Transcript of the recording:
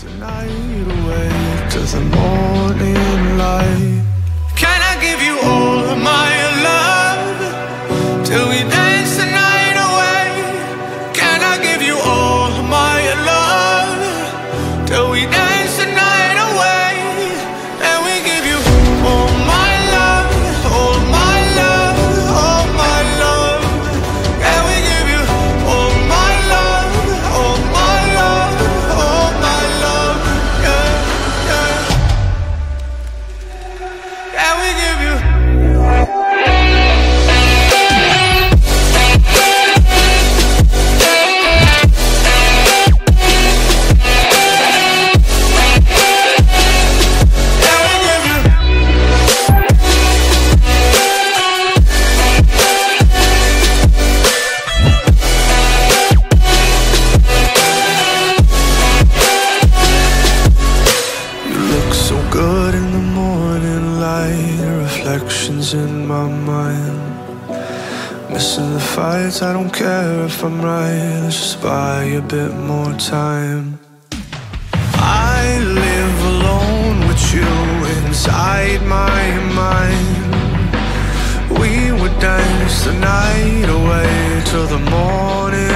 the night away to the morning light. Can I give you all of my love till we dance the night away? Can I give you all of my love till we dance the night away? And we give you all my love, all my love, all my love. Can we give you all my love, all my love, all my love? Yeah, yeah. Can we give you? Good in the morning light, reflections in my mind. Missing the fights, I don't care if I'm right. Let's just buy a bit more time. I live alone with you inside my mind. We would dance the night away till the morning